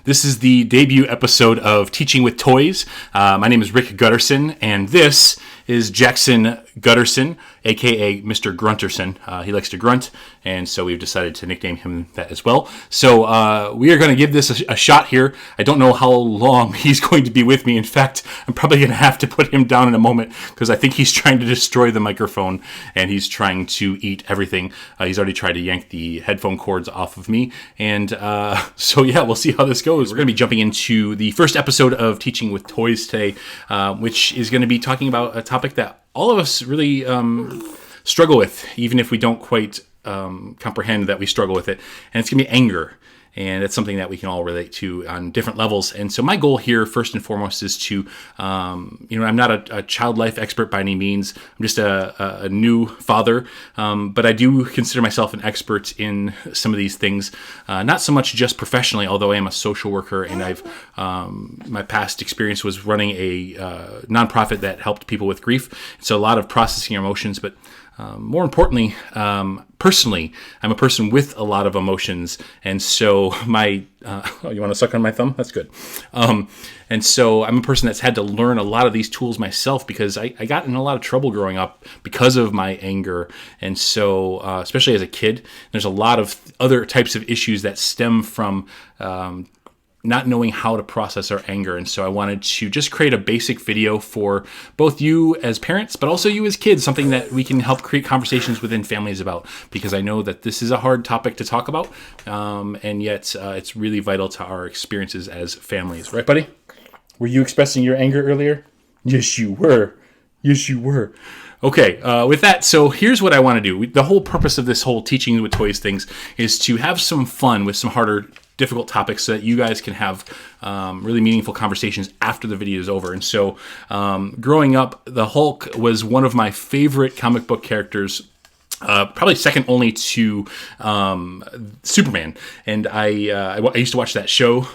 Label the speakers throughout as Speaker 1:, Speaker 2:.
Speaker 1: This is the debut episode of Teaching with Toys. My name is Rick Guttersohn, and this is Jaxson Gutterson, aka Mr. Grunterson. He likes to grunt, and so we've decided to nickname him that as well. So we are going to give this a shot here. I don't know how long he's going to be with me. In fact, I'm probably going to have to put him down in a moment because I think he's trying to destroy the microphone, and he's trying to eat everything. He's already tried to yank the headphone cords off of me, and so yeah, we'll see how this goes. We're going to be jumping into the first episode of Teaching with Toys today, which is going to be talking about a topic that all of us really struggle with, even if we don't quite comprehend that we struggle with it. And it's going to be anger. And it's something that we can all relate to on different levels. And so my goal here, first and foremost, is to, I'm not a child life expert by any means. I'm just a new father. But I do consider myself an expert in some of these things. Not so much just professionally, although I am a social worker. And my past experience was running a nonprofit that helped people with grief. So a lot of processing your emotions, but more importantly, personally, I'm a person with a lot of emotions, and so you want to suck on my thumb? That's good. And so I'm a person that's had to learn a lot of these tools myself because I got in a lot of trouble growing up because of my anger, and so especially as a kid, there's a lot of other types of issues that stem from not knowing how to process our anger. And so I wanted to just create a basic video for both you as parents, but also you as kids, something that we can help create conversations within families about, because I know that this is a hard topic to talk about, and yet it's really vital to our experiences as families. Right, buddy? Were you expressing your anger earlier? Yes, you were. Yes, you were. Okay, with that, so here's what I want to do. The whole purpose of this whole Teaching with Toys things is to have some fun with some harder, difficult topics so that you guys can have really meaningful conversations after the video is over. And so growing up, the Hulk was one of my favorite comic book characters, probably second only to Superman. And I used to watch that show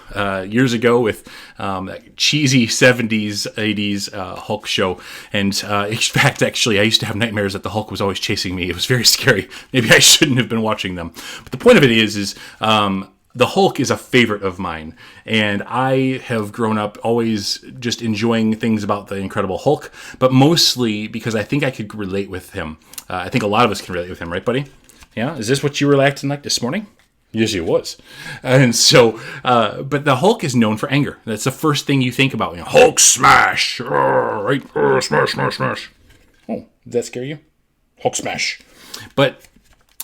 Speaker 1: years ago with that cheesy 70s, 80s Hulk show. And in fact, actually, I used to have nightmares that the Hulk was always chasing me. It was very scary. Maybe I shouldn't have been watching them. But the point of it is the Hulk is a favorite of mine, and I have grown up always just enjoying things about the Incredible Hulk, but mostly because I think I could relate with him. I think a lot of us can relate with him, right, buddy? Yeah? Is this what you were acting like this morning? Yes, it was. And so, but the Hulk is known for anger. That's the first thing you think about. Hulk smash! Right? Smash, smash, smash. Oh, did that scare you? Hulk smash. But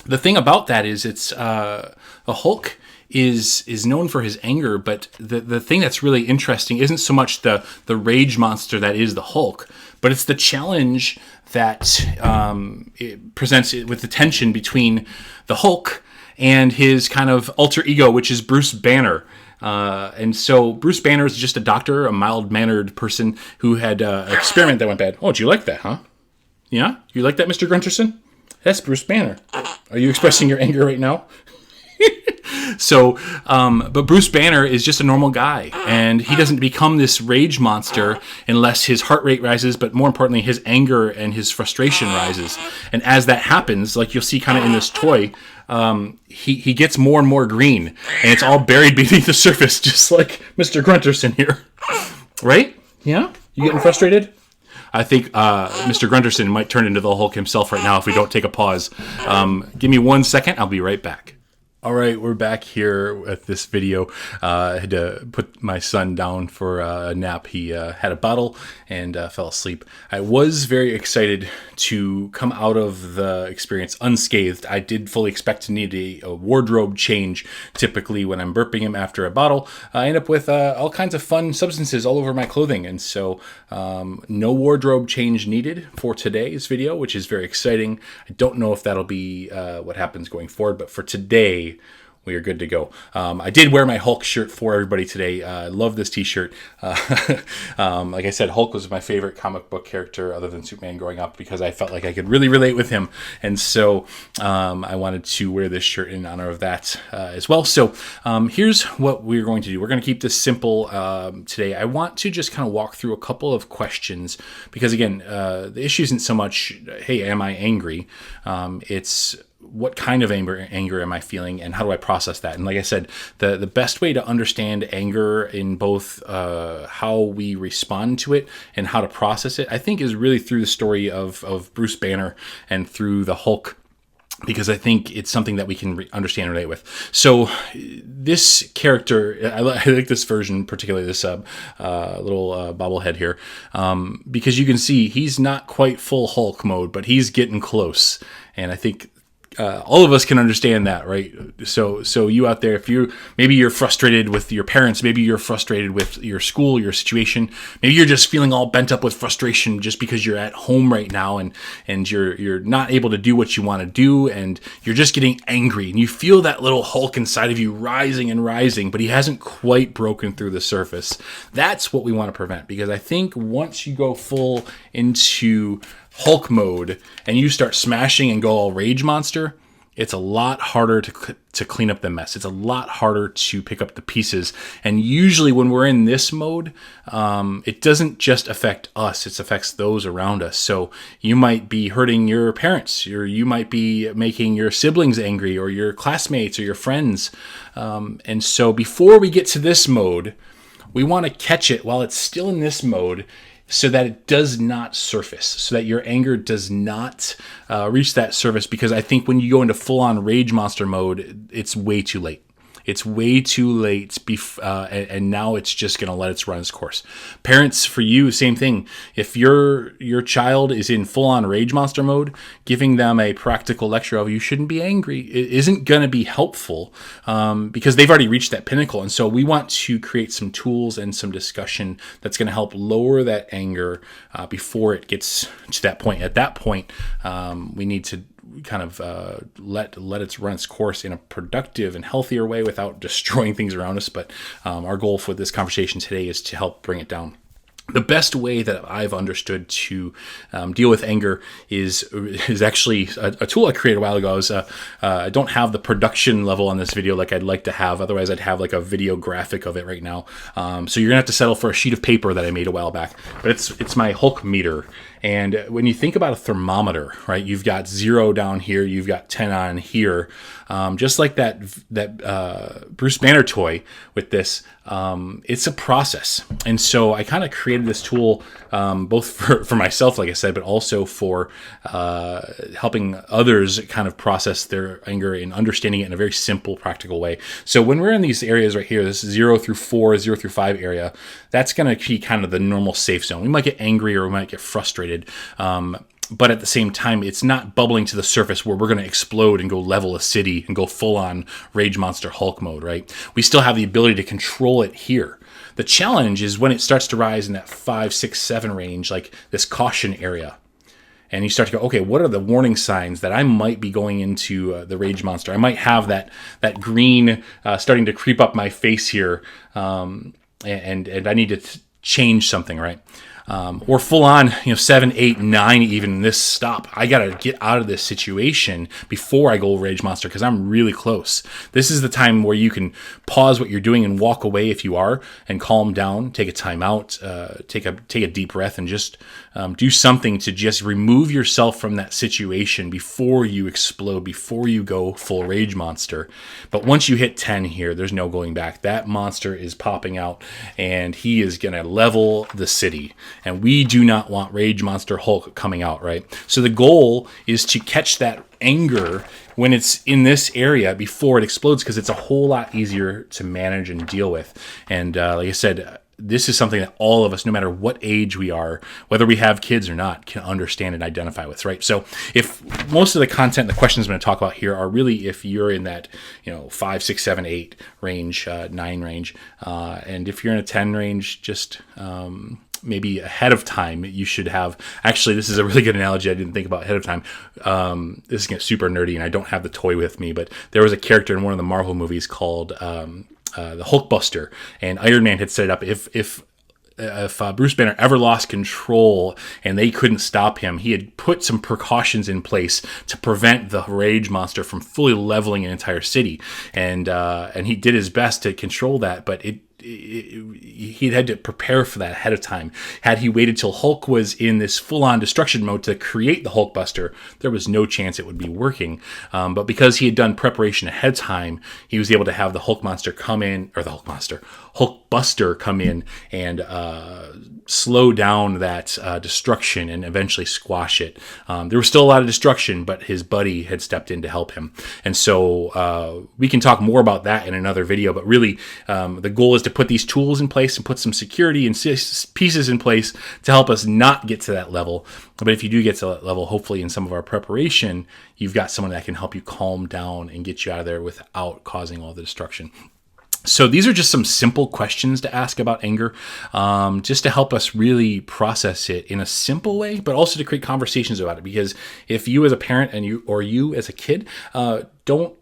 Speaker 1: the thing about that is it's the Hulk is known for his anger, but the thing that's really interesting isn't so much the rage monster that is the Hulk, but it's the challenge that it presents with the tension between the Hulk and his kind of alter ego, which is Bruce Banner. And so Bruce Banner is just a doctor, a mild-mannered person who had an experiment that went bad. Oh, do you like that, huh? Yeah? You like that, Mr. Grunterson? That's Bruce Banner. Are you expressing your anger right now? So, but Bruce Banner is just a normal guy, and he doesn't become this rage monster unless his heart rate rises, but more importantly, his anger and his frustration rises. And as that happens, like you'll see kind of in this toy, he gets more and more green, and it's all buried beneath the surface, just like Mr. Grunterson here. Right? Yeah? You getting frustrated? I think Mr. Grunterson might turn into the Hulk himself right now if we don't take a pause. Give me 1 second. I'll be right back. All right, we're back here at this video. I had to put my son down for a nap. He had a bottle and fell asleep. I was very excited to come out of the experience unscathed. I did fully expect to need a wardrobe change. Typically, when I'm burping him after a bottle, I end up with all kinds of fun substances all over my clothing. And so no wardrobe change needed for today's video, which is very exciting. I don't know if that'll be what happens going forward, but for today, we are good to go. I did wear my Hulk shirt for everybody today. I love this t-shirt. Like I said, Hulk was my favorite comic book character other than Superman growing up because I felt like I could really relate with him. And so I wanted to wear this shirt in honor of that as well. So here's what we're going to do. We're going to keep this simple today. I want to just kind of walk through a couple of questions because, again, the issue isn't so much, hey, am I angry? It's what kind of anger am I feeling, and how do I process that? And like I said, the best way to understand anger in both how we respond to it and how to process it, I think, is really through the story of Bruce Banner and through the Hulk, because I think it's something that we can understand and relate with. So this character, I like this version, particularly this little bobblehead here, because you can see he's not quite full Hulk mode, but he's getting close. And I think all of us can understand that, right? So you out there, if maybe you're frustrated with your parents, maybe you're frustrated with your school, your situation, maybe you're just feeling all bent up with frustration just because you're at home right now and you're not able to do what you want to do, and you're just getting angry, and you feel that little Hulk inside of you rising and rising, but he hasn't quite broken through the surface. That's what we want to prevent, because I think once you go full into Hulk mode and you start smashing and go all rage monster, it's a lot harder to clean up the mess. It's a lot harder to pick up the pieces. And usually when we're in this mode, it doesn't just affect us, it affects those around us. So you might be hurting your parents, or you might be making your siblings angry, or your classmates, or your friends. And so before we get to this mode, we want to catch it while it's still in this mode, so that it does not surface, so that your anger does not reach that surface. Because I think when you go into full-on rage monster mode, it's way too late. It's way too late, and now it's just going to let it run its course. Parents, for you, same thing. If your child is in full-on rage monster mode, giving them a practical lecture of you shouldn't be angry, it isn't going to be helpful, because they've already reached that pinnacle. And so we want to create some tools and some discussion that's going to help lower that anger before it gets to that point. At that point, we need to kind of let it run its course in a productive and healthier way without destroying things around us. But our goal for this conversation today is to help bring it down. The best way that I've understood to deal with anger is actually a tool I created a while ago. I don't have the production level on this video like I'd like to have. Otherwise, I'd have like a video graphic of it right now. So you're gonna have to settle for a sheet of paper that I made a while back. But it's my Hulk meter. And when you think about a thermometer, right, you've got 0 down here, you've got 10 on here, just like that Bruce Banner toy with this. It's a process. And so I kind of created this tool both for myself, like I said, but also for helping others kind of process their anger and understanding it in a very simple, practical way. So when we're in these areas right here, this 0 through 4, 0 through 5 area, that's going to be kind of the normal safe zone. We might get angry or we might get frustrated. But at the same time, it's not bubbling to the surface where we're going to explode and go level a city and go full on Rage Monster Hulk mode, right? We still have the ability to control it here. The challenge is when it starts to rise in that 5, 6, 7 range, like this caution area. And you start to go, okay, what are the warning signs that I might be going into the Rage Monster? I might have that green starting to creep up my face here, and I need to change something, right? Or full on, 7, 8, 9, even this stop. I got to get out of this situation before I go Rage Monster because I'm really close. This is the time where you can pause what you're doing and walk away if you are, and calm down, take a time out, take a deep breath, and just do something to just remove yourself from that situation before you explode, before you go full Rage Monster. But once you hit 10 here, there's no going back. That monster is popping out, and he is going to level the city. And we do not want Rage Monster Hulk coming out, right? So the goal is to catch that anger when it's in this area before it explodes, because it's a whole lot easier to manage and deal with. And like I said, this is something that all of us, no matter what age we are, whether we have kids or not, can understand and identify with, right? So if most of the content, the questions I'm going to talk about here are really if you're in that, 5, 6, 7, 8 range, 9 range, and if you're in a 10 range, just maybe ahead of time, you should have, actually, this is a really good analogy I didn't think about ahead of time. This is getting super nerdy, and I don't have the toy with me, but there was a character in one of the Marvel movies called the Hulkbuster, and Iron Man had set it up. If Bruce Banner ever lost control and they couldn't stop him, he had put some precautions in place to prevent the Rage Monster from fully leveling an entire city, and he did his best to control that, but he had to prepare for that ahead of time. Had he waited till Hulk was in this full-on destruction mode to create the Hulkbuster, there was no chance it would be working. But because he had done preparation ahead of time, he was able to have the Hulkbuster come in and slow down that destruction and eventually squash it. There was still a lot of destruction, but his buddy had stepped in to help him. And so we can talk more about that in another video, but really the goal is to put these tools in place and put some security and pieces in place to help us not get to that level. But if you do get to that level, hopefully in some of our preparation, you've got someone that can help you calm down and get you out of there without causing all the destruction. So these are just some simple questions to ask about anger, just to help us really process it in a simple way, but also to create conversations about it. Because if you as a parent and you as a kid don't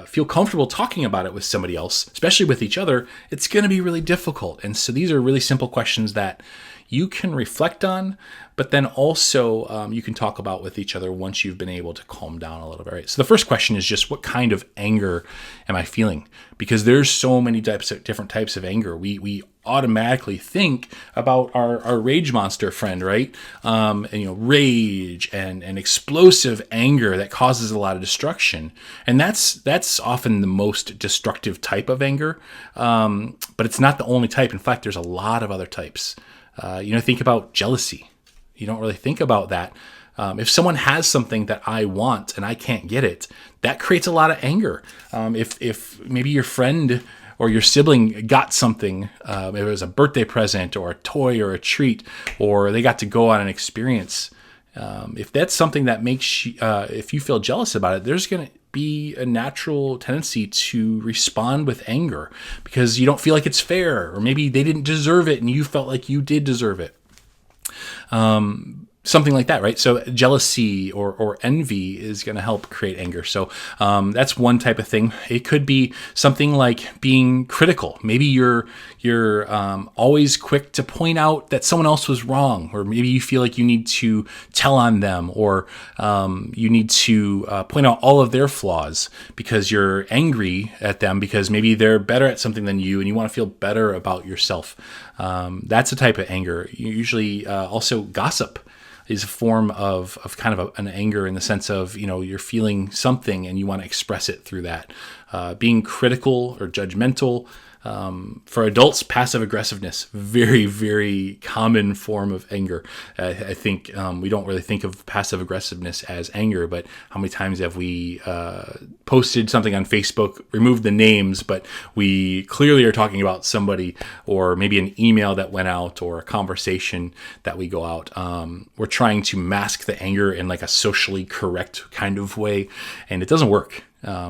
Speaker 1: feel comfortable talking about it with somebody else, especially with each other, it's going to be really difficult. And so these are really simple questions that you can reflect on, but then also you can talk about with each other once you've been able to calm down a little bit. Right? So the first question is just, what kind of anger am I feeling? Because there's so many different types of anger. We automatically think about our rage monster friend, right? And, rage and explosive anger that causes a lot of destruction. And that's often the most destructive type of anger. But it's not the only type. In fact, there's a lot of other types. Think about jealousy. You don't really think about that. If someone has something that I want and I can't get it, that creates a lot of anger. If maybe your friend or your sibling got something, if it was a birthday present or a toy or a treat, or they got to go on an experience, if that's something that makes you, if you feel jealous about it, there's going to be a natural tendency to respond with anger because you don't feel like it's fair, or maybe they didn't deserve it and you felt like you did deserve it. Something like that, right? So jealousy or envy is going to help create anger. So that's one type of thing. It could be something like being critical. Maybe you're always quick to point out that someone else was wrong, or maybe you feel like you need to tell on them, or you need to point out all of their flaws because you're angry at them because maybe they're better at something than you and you want to feel better about yourself. That's a type of anger. Usually also gossip is a form of kind of an anger in the sense of, you're feeling something and you want to express it through that. Being critical or judgmental. For adults, passive aggressiveness, very, very common form of anger. I think we don't really think of passive aggressiveness as anger, but how many times have we posted something on Facebook, removed the names, but we clearly are talking about somebody, or maybe an email that went out or a conversation that we go out. We're trying to mask the anger in like a socially correct kind of way, and it doesn't work.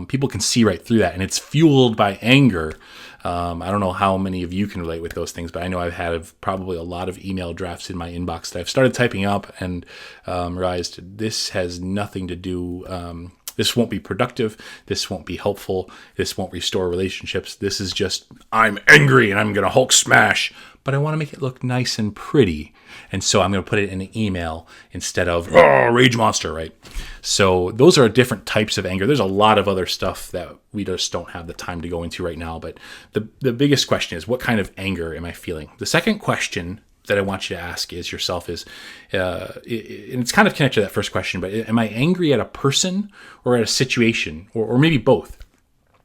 Speaker 1: People can see right through that, and it's fueled by anger. I don't know how many of you can relate with those things, but I know I've had probably a lot of email drafts in my inbox that I've started typing up and realized this has nothing to do. This won't be productive. This won't be helpful. This won't restore relationships. This is just, I'm angry and I'm going to Hulk smash, but I want to make it look nice and pretty. And so I'm going to put it in an email instead of rage monster, right? So those are different types of anger. There's a lot of other stuff that we just don't have the time to go into right now. But the biggest question is, what kind of anger am I feeling? The second question that I want you to ask yourself is, and it's kind of connected to that first question, but am I angry at a person or at a situation, or maybe both?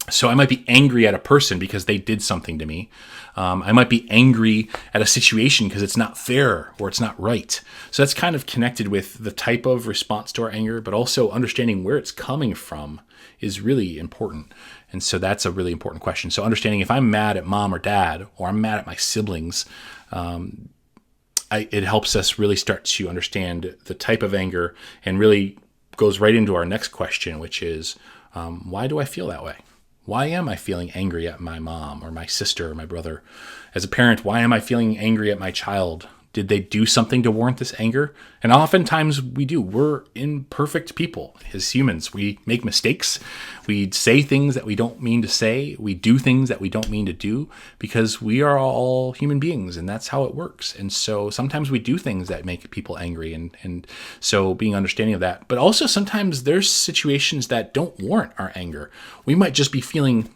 Speaker 1: So I might be angry at a person because they did something to me. I might be angry at a situation because it's not fair or it's not right. So that's kind of connected with the type of response to our anger, but also understanding where it's coming from is really important. And so that's a really important question. So understanding if I'm mad at mom or dad, or I'm mad at my siblings, it helps us really start to understand the type of anger, and really goes right into our next question, which is, why do I feel that way? Why am I feeling angry at my mom or my sister or my brother? As a parent, why am I feeling angry at my child? Did they do something to warrant this anger? And oftentimes we do. We're imperfect people. As humans, we make mistakes. We say things that we don't mean to say. We do things that we don't mean to do, because we are all human beings, and that's how it works. And so sometimes we do things that make people angry, and so being understanding of that. But also sometimes there's situations that don't warrant our anger. We might just be feeling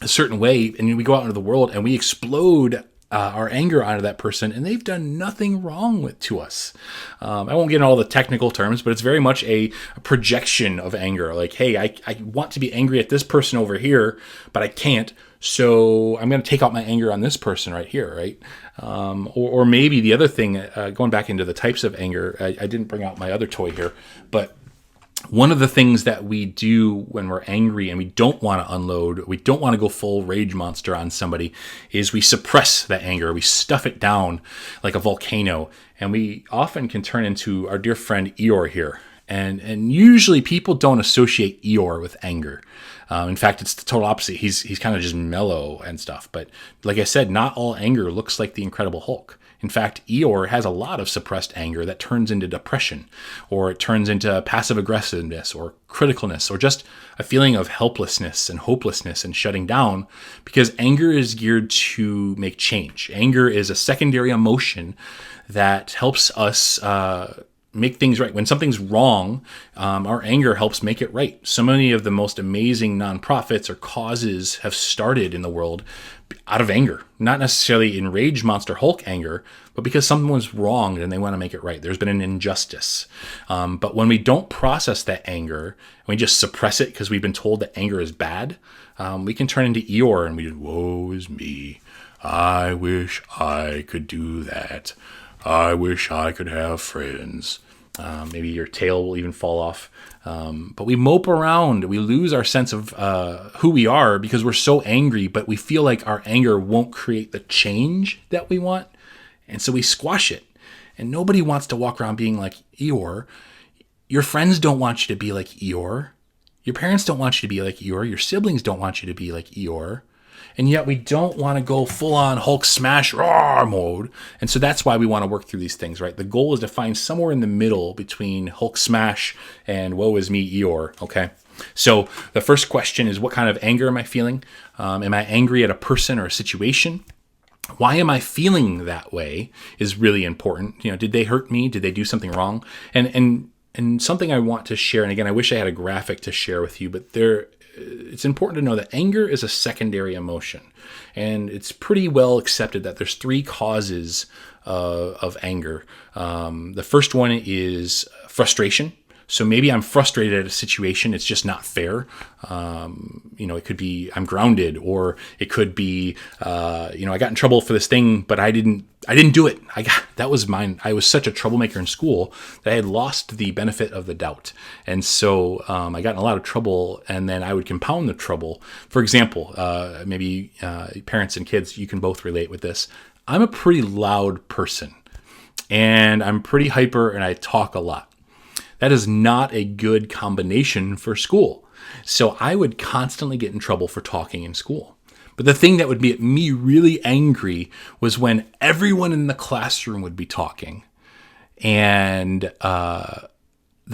Speaker 1: a certain way, and we go out into the world and we explode our anger onto that person, and they've done nothing wrong to us. I won't get into all the technical terms, but it's very much a projection of anger. Like, hey, I want to be angry at this person over here, but I can't. So I'm going to take out my anger on this person right here, right? Or maybe the other thing, going back into the types of anger, I didn't bring out my other toy here, but one of the things that we do when we're angry and we don't want to unload, we don't want to go full rage monster on somebody, is we suppress that anger. We stuff it down like a volcano. And we often can turn into our dear friend Eeyore here. And usually people don't associate Eeyore with anger. In fact, it's the total opposite. He's kind of just mellow and stuff. But like I said, not all anger looks like the Incredible Hulk. In fact, Eeyore has a lot of suppressed anger that turns into depression, or it turns into passive aggressiveness or criticalness, or just a feeling of helplessness and hopelessness and shutting down, because anger is geared to make change. Anger is a secondary emotion that helps us make things right. When something's wrong, our anger helps make it right. So many of the most amazing nonprofits or causes have started in the world out of anger, not necessarily in Rage Monster Hulk anger, but because someone's wronged and they want to make it right. There's been an injustice. But when we don't process that anger, and we just suppress it because we've been told that anger is bad, we can turn into Eeyore and we just, woe is me. I wish I could do that. I wish I could have friends. Maybe your tail will even fall off. But we mope around. We lose our sense of who we are because we're so angry, but we feel like our anger won't create the change that we want. And so we squash it. And nobody wants to walk around being like Eeyore. Your friends don't want you to be like Eeyore. Your parents don't want you to be like Eeyore. Your siblings don't want you to be like Eeyore. And yet we don't want to go full-on Hulk smash roar mode. And so that's why we want to work through these things, right? The goal is to find somewhere in the middle between Hulk smash and woe is me Eeyore, okay? So the first question is, what kind of anger am I feeling? Am I angry at a person or a situation? Why am I feeling that way is really important. You know, did they hurt me? Did they do something wrong? And something I want to share, and again, I wish I had a graphic to share with you, but it's important to know that anger is a secondary emotion. And it's pretty well accepted that there's three causes of anger. The first one is frustration. So maybe I'm frustrated at a situation. It's just not fair. It could be I'm grounded, or it could be, I got in trouble for this thing, but I didn't do it. That was mine. I was such a troublemaker in school that I had lost the benefit of the doubt. And so I got in a lot of trouble, and then I would compound the trouble. For example, maybe parents and kids, you can both relate with this. I'm a pretty loud person, and I'm pretty hyper, and I talk a lot. That is not a good combination for school. So I would constantly get in trouble for talking in school. But the thing that would make me really angry was when everyone in the classroom would be talking, and the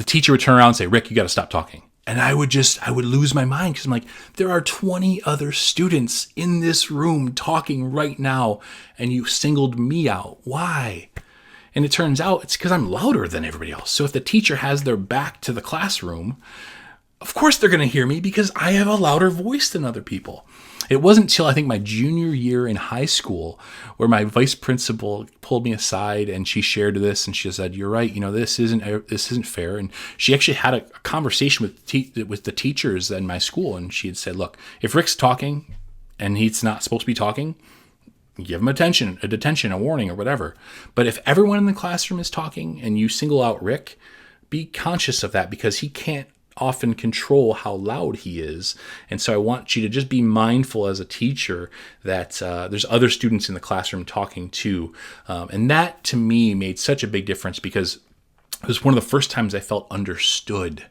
Speaker 1: teacher would turn around and say, "Rick, you got to stop talking." And I would lose my mind, because I'm like, there are 20 other students in this room talking right now, and you singled me out. Why? And it turns out it's because I'm louder than everybody else. So if the teacher has their back to the classroom, of course they're going to hear me because I have a louder voice than other people. It wasn't until I think my junior year in high school where my vice principal pulled me aside and she shared this, and she said, "You're right. This isn't fair." And she actually had a conversation with the teachers in my school, and she had said, "Look, if Rick's talking and he's not supposed to be talking, give him a detention, a warning, or whatever. But if everyone in the classroom is talking and you single out Rick, be conscious of that, because he can't often control how loud he is. And so I want you to just be mindful as a teacher that there's other students in the classroom talking too." And that to me made such a big difference, because it was one of the first times I felt understood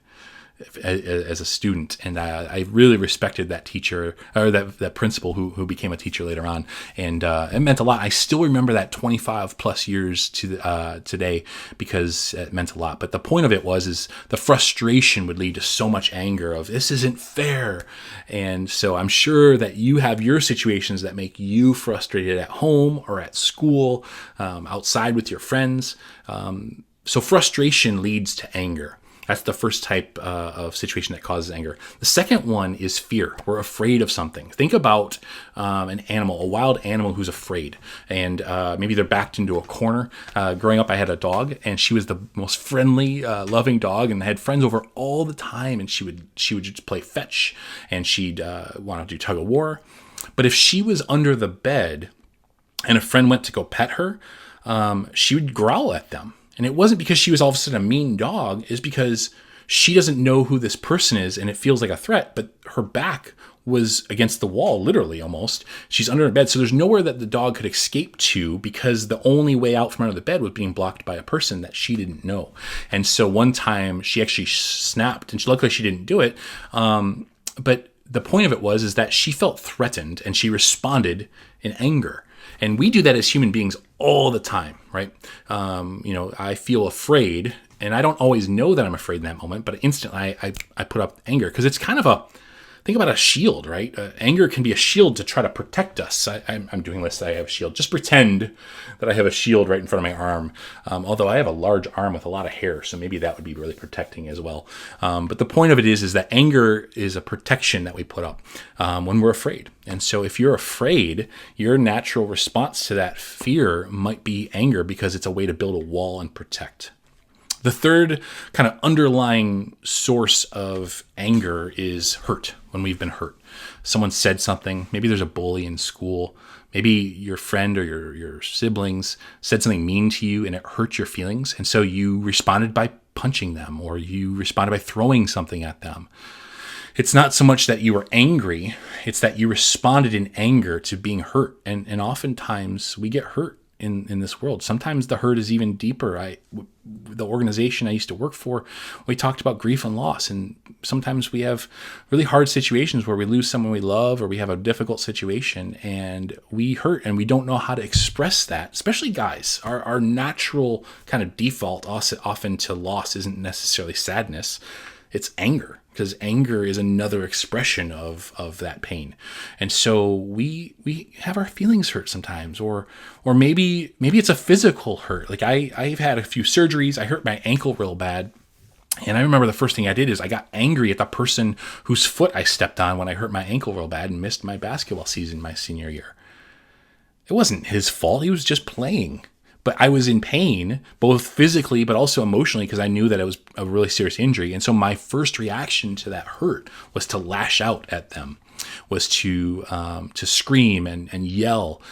Speaker 1: as a student, and I really respected that teacher, or that principal who became a teacher later on, and it meant a lot. I still remember that 25 plus years to today, because it meant a lot. But the point of it is the frustration would lead to so much anger of, this isn't fair. And so I'm sure that you have your situations that make you frustrated at home or at school, outside with your friends. So frustration leads to anger. That's the first type of situation that causes anger. The second one is fear. We're afraid of something. Think about an animal, a wild animal who's afraid, and maybe they're backed into a corner. Growing up, I had a dog, and she was the most friendly, loving dog, and had friends over all the time. And she would just play fetch, and she'd want to do tug of war. But if she was under the bed and a friend went to go pet her, she would growl at them. And it wasn't because she was all of a sudden a mean dog. It's because she doesn't know who this person is and it feels like a threat, but her back was against the wall, literally almost. She's under a bed, so there's nowhere that the dog could escape to because the only way out from under the bed was being blocked by a person that she didn't know. And so one time she actually snapped, and luckily she didn't do it. But the point of it is that she felt threatened and she responded in anger. And we do that as human beings all the time, right? I feel afraid, and I don't always know that I'm afraid in that moment, but instantly I put up anger because it's kind of think about a shield, right? Anger can be a shield to try to protect us. I'm doing this, I have a shield. Just pretend that I have a shield right in front of my arm. Although I have a large arm with a lot of hair, so maybe that would be really protecting as well. But the point of it is that anger is a protection that we put up when we're afraid. And so if you're afraid, your natural response to that fear might be anger because it's a way to build a wall and protect. The third kind of underlying source of anger is hurt, when we've been hurt. Someone said something, maybe there's a bully in school, maybe your friend or your siblings said something mean to you and it hurt your feelings. And so you responded by punching them, or you responded by throwing something at them. It's not so much that you were angry, it's that you responded in anger to being hurt. And oftentimes we get hurt in this world. Sometimes the hurt is even deeper. The organization I used to work for, we talked about grief and loss. And sometimes we have really hard situations where we lose someone we love, or we have a difficult situation and we hurt and we don't know how to express that, especially guys. Our natural kind of default often to loss isn't necessarily sadness. It's anger, because anger is another expression of that pain. And so we have our feelings hurt sometimes, or maybe it's a physical hurt. Like I've had a few surgeries. I hurt my ankle real bad. And I remember the first thing I did is I got angry at the person whose foot I stepped on when I hurt my ankle real bad and missed my basketball season my senior year. It wasn't his fault. He was just playing. But I was in pain, both physically but also emotionally, because I knew that it was a really serious injury. And so my first reaction to that hurt was to lash out at them, was to scream and yell.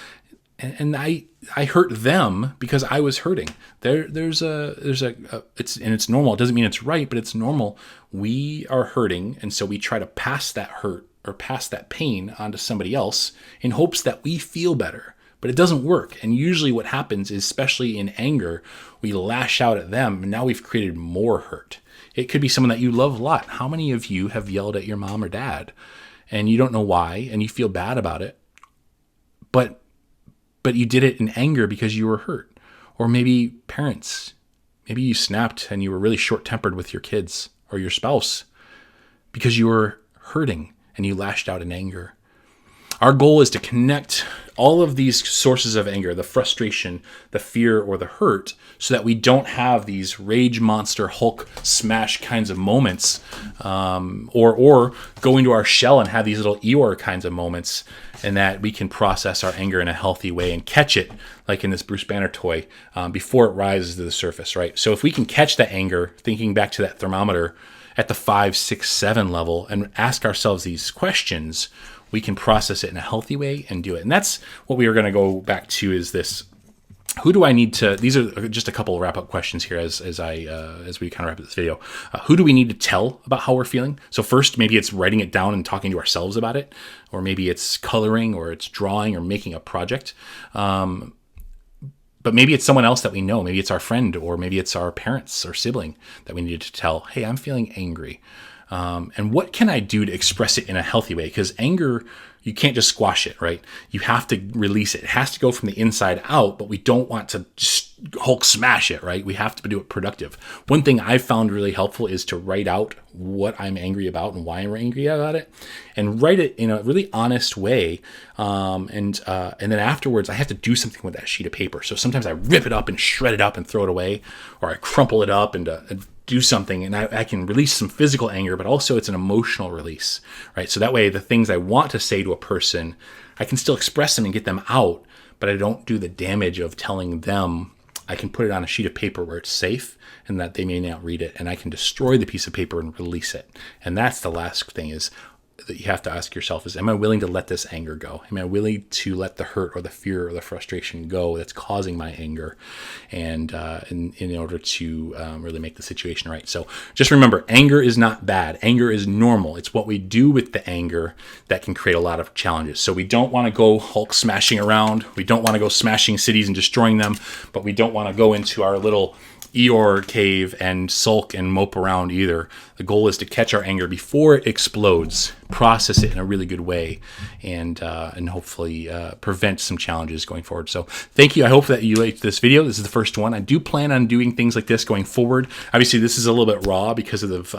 Speaker 1: And I hurt them because I was hurting. It's normal. It doesn't mean it's right, but it's normal. We are hurting, and so we try to pass that hurt or pass that pain onto somebody else in hopes that we feel better. But it doesn't work. And usually what happens is, especially in anger, we lash out at them, and now we've created more hurt. It could be someone that you love a lot. How many of you have yelled at your mom or dad and you don't know why and you feel bad about it, but you did it in anger because you were hurt? Or maybe parents, maybe you snapped and you were really short-tempered with your kids or your spouse because you were hurting and you lashed out in anger. Our goal is to connect all of these sources of anger, the frustration, the fear, or the hurt, so that we don't have these rage monster, Hulk smash kinds of moments, or go into our shell and have these little Eeyore kinds of moments, and that we can process our anger in a healthy way and catch it, like in this Bruce Banner toy, before it rises to the surface, right? So if we can catch that anger, thinking back to that thermometer at the 5, 6, 7 level, and ask ourselves these questions, we can process it in a healthy way and do it. And that's what we are going to go back to, is this: who do I need to? These are just a couple of wrap-up questions here as we kind of wrap up this video. Who do we need to tell about how we're feeling? So first, maybe it's writing it down and talking to ourselves about it, or maybe it's coloring, or it's drawing, or making a project. But maybe it's someone else that we know. Maybe it's our friend, or maybe it's our parents or sibling that we need to tell, hey, I'm feeling angry. And what can I do to express it in a healthy way? Because anger, you can't just squash it, right? You have to release it. It has to go from the inside out, but we don't want to just Hulk smash it, right? We have to do it productive. One thing I've found really helpful is to write out what I'm angry about and why I'm angry about it, and write it in a really honest way. And then afterwards, I have to do something with that sheet of paper. So sometimes I rip it up and shred it up and throw it away, or I crumple it up into do something and I can release some physical anger, but also it's an emotional release, right? So that way the things I want to say to a person, I can still express them and get them out, but I don't do the damage of telling them. I can put it on a sheet of paper where it's safe and that they may not read it, and I can destroy the piece of paper and release it. And that's the last thing is that you have to ask yourself is, am I willing to let this anger go? Am I willing to let the hurt or the fear or the frustration go that's causing my anger, and in order to really make the situation right? So just remember, anger is not bad. Anger is normal. It's what we do with the anger that can create a lot of challenges. So we don't want to go Hulk smashing around. We don't want to go smashing cities and destroying them, but we don't want to go into our little Eeyore cave and sulk and mope around either. The goal is to catch our anger before it explodes, process it in a really good way, and hopefully prevent some challenges going forward. So thank you. I hope that you liked this video. This is the first one. I do plan on doing things like this going forward. Obviously, this is a little bit raw because of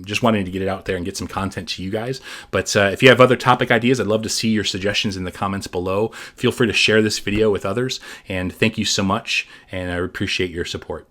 Speaker 1: just wanting to get it out there and get some content to you guys. But if you have other topic ideas, I'd love to see your suggestions in the comments below. Feel free to share this video with others. And thank you so much, and I appreciate your support.